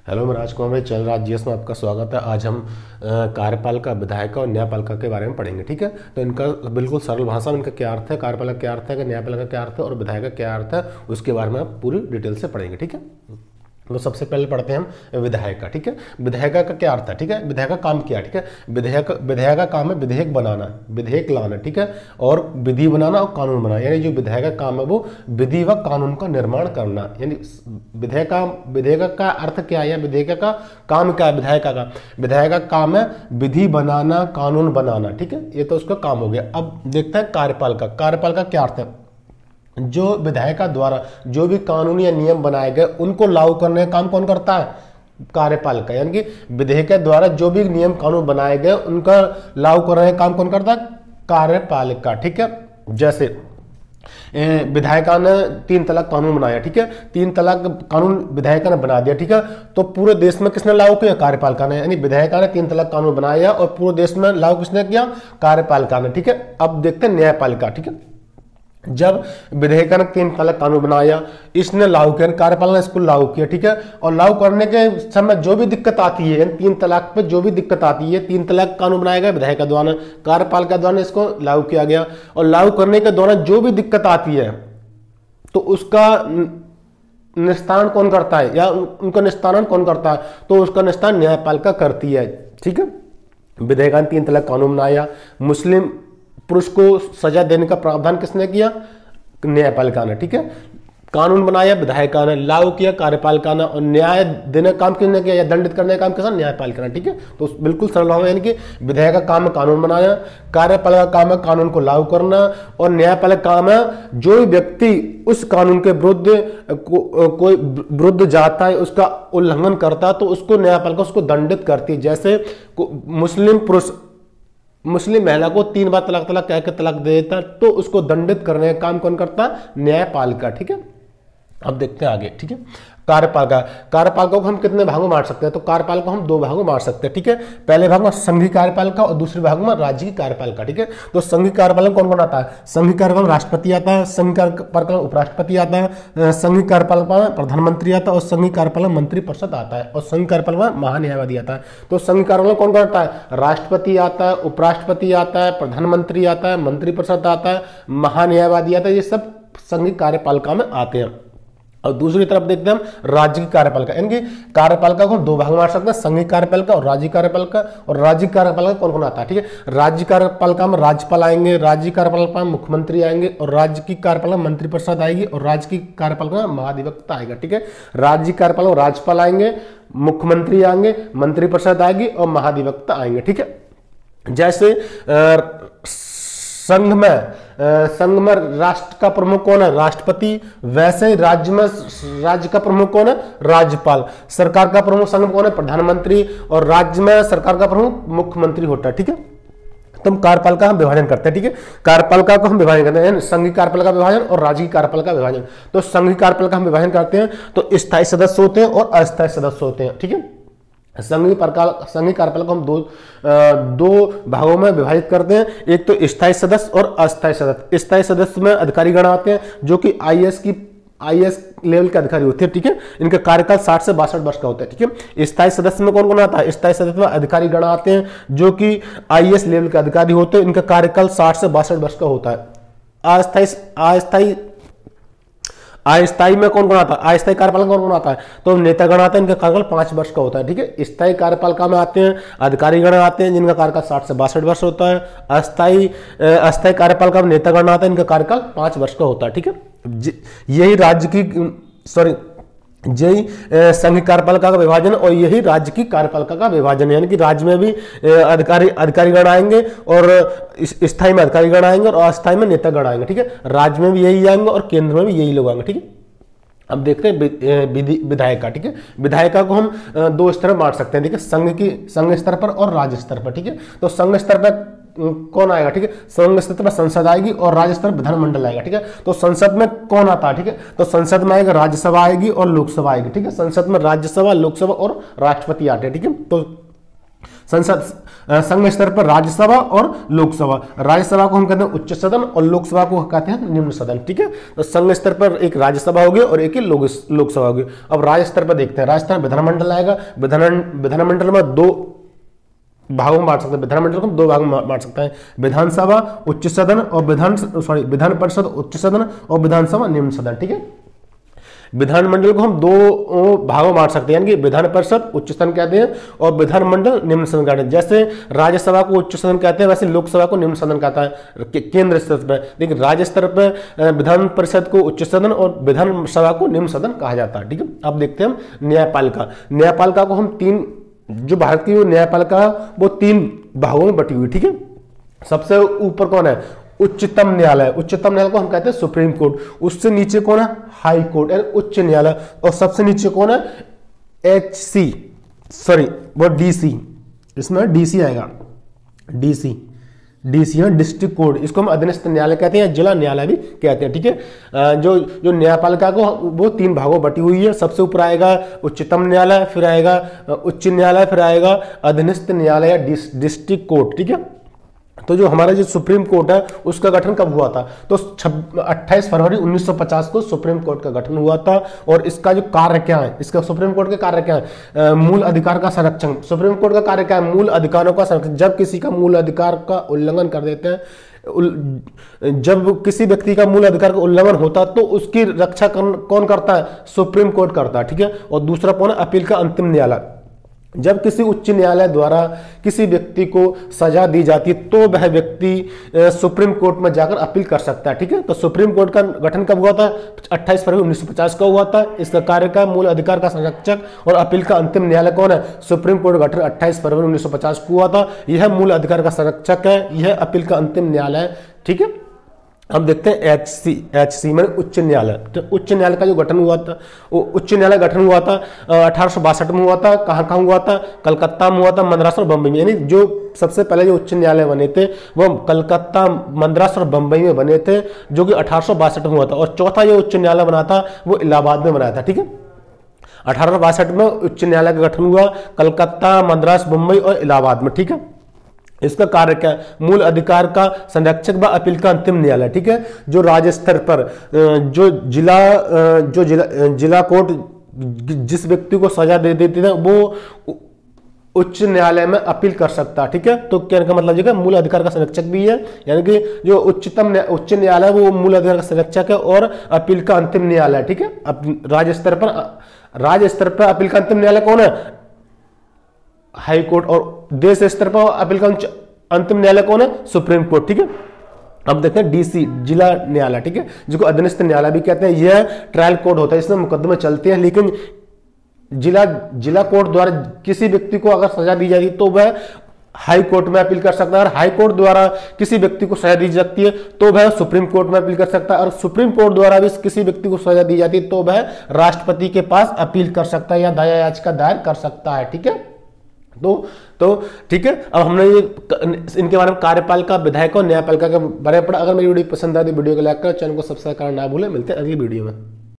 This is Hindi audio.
हेलो, मैं राजकुमार भाई चल रहा जीएस में आपका स्वागत है। आज हम कार्यपालिका, विधायिका और न्यायपालिका के बारे में पढ़ेंगे। ठीक है, तो इनका बिल्कुल सरल भाषा में इनका क्या अर्थ है, कार्यपालिका क्या अर्थ है, न्यायपालिका क्या अर्थ है और विधायिका क्या अर्थ है, उसके बारे में आप पूरी डिटेल से पढ़ेंगे। ठीक है, तो सबसे पहले पढ़ते हैं हम विधायिका। ठीक है, विधायिका का क्या अर्थ है। ठीक है, विधायिका काम क्या है। ठीक है, विधायिका काम है विधेयक बनाना, विधेयक लाना। ठीक है, और विधि बनाना और कानून बनाना, यानी जो विधायिका काम है वो विधि व कानून का निर्माण करना। यानी विधेयक का अर्थ क्या है, या विधेयक का काम क्या है। विधायिका काम है विधि बनाना, कानून बनाना। ठीक है, ये तो उसका काम हो गया। अब देखते हैं कार्यपालिका क्या अर्थ है। जो विधायिका द्वारा जो भी कानून या नियम बनाए गए उनको लागू करने का काम कौन करता है, कार्यपालिका। यानी कि विधेयिका द्वारा जो भी नियम कानून बनाए गए उनका लागू करने का काम कौन करता है, कार्यपालिका। ठीक है, जैसे विधायिका ने 3 तलाक कानून बनाया। ठीक है, 3 तलाक कानून विधायिका ने बना दिया। ठीक है, तो पूरे देश में किसने लागू किया, कार्यपालिका ने। यानी विधायिका ने 3 तलाक कानून बनाया और पूरे देश में लागू किसने किया, कार्यपालिका ने। ठीक है, अब देखते हैं न्यायपालिका। ठीक है, जब विधेयिका ने 3 तलाक कानून बनाया, इसने लागू किया, कार्यपालिका ने इसको लागू किया। ठीक है, और लागू करने के समय जो भी दिक्कत आती है, 3 तलाक पे जो भी दिक्कत आती है, 3 तलाक कानून बनाया गया विधायिका द्वारा, कार्यपालिका द्वारा इसको लागू किया गया। और लागू करने के दौरान जो भी दिक्कत आती है तो उसका निस्तारण कौन करता है, या उनका निस्तारण कौन करता है, तो उसका निस्तारण न्यायपालिका करती है। ठीक है, विधेयिका ने 3 तलाक कानून बनाया, मुस्लिम पुरुष को सजा देने का प्रावधान किसने किया, न्यायपालिका ने। ठीक है, कानून बनाया विधायिका ने, लागू किया कार्यपालिका ने, और न्याय देने का काम किसने किया, या दंडित करने का काम किसने, न्यायपालिका ने। ठीक है, तो बिल्कुल सरल भाव में, यानी कि विधायिका काम है कानून बनाना, कार्यपालिका काम है कानून को लागू करना, और न्यायपालिका काम है जो व्यक्ति उस कानून के कोई विरुद्ध जाता है, उसका उल्लंघन करता है, तो उसको न्यायपालिका उसको दंडित करती है। जैसे मुस्लिम महिला को 3 बार तलाक कह के तलाक दे देता, तो उसको दंडित करने का काम कौन करता है, न्यायपालिका। ठीक है, अब देखते हैं आगे। ठीक है, कार्यपालिका को हम कितने भागों में बांट सकते हैं, तो कार्यपालिका को हम 2 भागों में बांट सकते हैं। ठीक है, पहले भाग में संघीय कार्यपालिका और दूसरे भाग में राज्य की कार्यपालिका। ठीक है, तो संघीय कार्यपालिका कौन कौन आता है, संघीय कार्यपालिका राष्ट्रपति आता है, संघीय कार्यपालिका उपराष्ट्रपति आता है, संघीय कार्यपालिका में प्रधानमंत्री आता है, और संघीय कार्यपालिका मंत्रिपरिषद आता है, और संघीय कार्यपालिका में महान्यायवादी आता है। तो संघीय कार्यपालिका कौन कौन आता है, राष्ट्रपति आता है, उपराष्ट्रपति आता है, प्रधानमंत्री आता है, मंत्रिपरिषद आता है, महान्यायवादी आता है। ये सब संघीय कार्यपालिका में आते हैं। और दूसरी तरफ देखते हैं हम राज्य की कार्यपालिका, यानी कि कार्यपालिका को 2 भाग में बांट सकते हैं, संघीय कार्यपालिका और राज्य कार्यपालिका। और राज्य कार्यपालिका कौन कौन आता है, ठीक है, राज्य कार्यपालिका में राज्यपाल आएंगे, राज्य कार्यपालिका में मुख्यमंत्री आएंगे, और राज्य की कार्यपालिका मंत्रिपरिषद आएगी, और राज्य की कार्यपालिका में महाधिवक्ता आएगा। ठीक है, राज्य कार्यपालिका में राज्यपाल आएंगे, मुख्यमंत्री आएंगे, मंत्रिपरिषद आएगी और महाधिवक्ता आएंगे। ठीक है, जैसे संघ में राष्ट्र का प्रमुख कौन है, राष्ट्रपति। वैसे ही राज्य में राज्य का प्रमुख कौन है, राज्यपाल। सरकार का प्रमुख संघ में कौन है, प्रधानमंत्री। और राज्य में सरकार का प्रमुख मुख्यमंत्री होता है। ठीक है, तो हम कार्यपालिका हम विभाजन करते हैं। ठीक है, कार्यपालिका को हम विभाजन करते हैं, संघीय कार्यपालिका विभाजन और राज्य की कार्यपालिका विभाजन। तो संघीय कार्यपालिका हम विभाजन करते हैं, तो स्थायी सदस्य होते हैं और अस्थायी सदस्य होते हैं। ठीक है, संघीय कार्यपालिका को हम दो भागों में विभाजित करते हैं, एक तो स्थायी सदस्य और अस्थायी सदस्य। स्थायी सदस्य में अधिकारी गण आते हैं जो कि आईएएस लेवल के अधिकारी होते हैं। ठीक है, इनका कार्यकाल 60 से 62 वर्ष का होता है। ठीक है, स्थायी सदस्य में कौन कौन आता है, स्थायी सदस्य में अधिकारी गण आते हैं जो कि आईएएस लेवल के अधिकारी होते हैं, इनका कार्यकाल 60 से 62 वर्ष का होता है। अस्थायी में कौन कौन आता है, अस्थायी कार्यपालिका कौन कौन आता है, तो नेतागण आते हैं, इनका कार्यकाल 5 वर्ष का होता है। ठीक है, स्थायी कार्यपालिका में आते हैं अधिकारीगण आते हैं जिनका कार्यकाल 60 से 62 वर्ष होता है। अस्थायी कार्यपालिका में नेतागण आते हैं, इनका कार्यकाल 5 वर्ष का होता है। ठीक है, यही संघीय कार्यपालिका का विभाजन और यही राज्य की कार्यपालिका का विभाजन, यानी कि राज्य में भी अधिकारीगण आएंगे और स्थायी में अधिकारीगण आएंगे और अस्थायी में नेतागण आएंगे। ठीक है, राज्य में भी यही आएंगे और केंद्र में भी यही लोग आएंगे। ठीक है, अब देखते हैं विधायिका। ठीक है, विधायिका को हम 2 स्तर में बांट सकते हैं। ठीक है, संघ स्तर पर और राज्य स्तर पर। ठीक है, तो संघ स्तर पर कौन आएगा, ठीक है, संघ स्तर पर संसद आएगी और राज्य स्तर पर विधानमंडल आएगा। ठीक है, तो संसद में कौन आता है, ठीक है, तो संसद में आएगा राज्यसभा आएगी और लोकसभा आएगी। ठीक है, संसद में राज्यसभा, लोकसभा और राष्ट्रपति आते हैं। ठीक है, तो संसद संघ स्तर पर राज्यसभा और लोकसभा। राज्यसभा को हम कहते हैं उच्च सदन और लोकसभा को कहते हैं निम्न सदन, ठीक है। तो संघ स्तर पर एक राज्यसभा होगी और एक ही लोकसभा होगी। अब राज्य स्तर पर देखते हैं, राज्य स्तर विधानमंडल आएगा। विधानमंडल में दो भागों में बांट सकते हैं, विधानमंडल को हम दो भागों में बांट सकते हैं, विधानसभा उच्च सदन और विधान परिषद उच्च सदन और विधानसभा निम्न सदन, ठीक है। विधानमंडल को हम दो भागों में बांट सकते हैं, यानी कि विधान परिषद उच्च सदन कहते हैं और विधानमंडल निम्न सदन कहते हैं। जैसे राज्यसभा को उच्च सदन कहते हैं, वैसे लोकसभा को निम्न सदन कहता है केंद्र स्तर पर। लेकिन राज्य स्तर पर विधान परिषद को उच्च सदन और विधानसभा को निम्न सदन कहा जाता है, ठीक है। अब देखते हैं हम न्यायपालिका। न्यायपालिका को हम तीन, जो भारत की न्यायपालिका वो तीन भागों में बटी हुई, ठीक है। सबसे ऊपर कौन है? उच्चतम न्यायालय। उच्चतम न्यायालय को हम कहते हैं सुप्रीम कोर्ट। उससे नीचे कौन है? हाई कोर्ट यानी उच्च न्यायालय। और सबसे नीचे कौन है? वो डीसी, इसमें डीसी आएगा, डीसी है डिस्ट्रिक्ट कोर्ट। इसको हम अधीनस्थ न्यायालय कहते हैं, जिला न्यायालय भी कहते हैं, ठीक है। जो न्यायपालिका को वो तीन भागों बटी हुई है। सबसे ऊपर आएगा उच्चतम न्यायालय, फिर आएगा उच्च न्यायालय, फिर आएगा अधीनस्थ न्यायालय या डिस्ट्रिक्ट कोर्ट, ठीक है। तो जो हमारा जो सुप्रीम कोर्ट है उसका गठन कब हुआ था? तो 28 फरवरी 1950 को सुप्रीम कोर्ट का गठन हुआ था। और इसका जो कार्य क्या है, इसका सुप्रीम कोर्ट के कार्य क्या है? मूल अधिकार का संरक्षण। सुप्रीम कोर्ट का कार्य क्या है? मूल अधिकारों का संरक्षण। जब किसी का मूल अधिकार का उल्लंघन कर देते हैं, जब किसी व्यक्ति का मूल अधिकार का उल्लंघन होता है तो उसकी रक्षा कौन करता है? सुप्रीम कोर्ट करता है, ठीक है। और दूसरा कौन है? अपील का अंतिम न्यायालय। जब किसी उच्च न्यायालय द्वारा किसी व्यक्ति को सजा दी जाती है तो वह व्यक्ति सुप्रीम कोर्ट में जाकर अपील कर सकता है, ठीक है। तो सुप्रीम कोर्ट का गठन कब हुआ था? 28 फरवरी 1950 को हुआ था। इसका कार्य का मूल अधिकार का संरक्षक और अपील का अंतिम न्यायालय कौन है? सुप्रीम कोर्ट गठन 28 फरवरी 1950 को हुआ था। यह मूल अधिकार का संरक्षक है, यह अपील का अंतिम न्यायालय, ठीक है। अब देखते हैं एचसी में उच्च न्यायालय। तो उच्च न्यायालय का जो गठन हुआ था, वो उच्च न्यायालय गठन हुआ था 1862 में हुआ था। कहाँ हुआ था? कलकत्ता में हुआ था, मद्रास और बम्बई में। यानी जो सबसे पहले जो उच्च न्यायालय बने थे वो कलकत्ता, मद्रास और बम्बई में बने थे, जो कि 1862 में हुआ था। और चौथा जो उच्च न्यायालय बना था वो इलाहाबाद में बनाया था, ठीक है। 1862 में उच्च न्यायालय का गठन हुआ, कलकत्ता, मद्रास, मुंबई और इलाहाबाद में, ठीक है। इसका कार्य क्या है? मूल अधिकार का संरक्षक व अपील का अंतिम न्यायालय, ठीक है। जो राज्य स्तर पर जो जिला कोर्ट जिस व्यक्ति को सजा दे देती है वो उच्च न्यायालय में अपील कर सकता है, ठीक है। तो कहने का मतलब ये मूल अधिकार का संरक्षक भी है, यानी कि जो उच्च न्यायालय वो मूल अधिकार का संरक्षक है और अपील का अंतिम न्यायालय, ठीक है। राज्य स्तर पर अपील का अंतिम न्यायालय कौन है? High court. और देश स्तर पर अपील का अंतिम न्यायालय कौन है? सुप्रीम कोर्ट, ठीक है। अब देखते हैं डीसी, जिला न्यायालय, ठीक है, जिसको अधीनस्थ न्यायालय भी कहते हैं। यह ट्रायल कोर्ट होता है, इसमें मुकदमे चलते हैं। लेकिन जिला कोर्ट द्वारा किसी व्यक्ति को अगर सजा दी जाती तो वह हाई कोर्ट में अपील कर सकता है। और हाई कोर्ट द्वारा किसी व्यक्ति को सजा दी जाती है तो वह सुप्रीम कोर्ट में अपील कर सकता है। और सुप्रीम कोर्ट द्वारा भी किसी व्यक्ति को सजा दी जाती है तो वह राष्ट्रपति के पास अपील कर सकता है या दया याचिका दायर कर सकता है, ठीक है। तो ठीक है। अब हमने ये इनके बारे में कार्यपालिका, विधायिका और न्यायपालिका के बारे में पढ़ा। अगर मेरी वीडियो पसंद आए तो वीडियो को लाइक करें, चैनल को सब्सक्राइब करना ना भूलें। मिलते हैं अगली वीडियो में।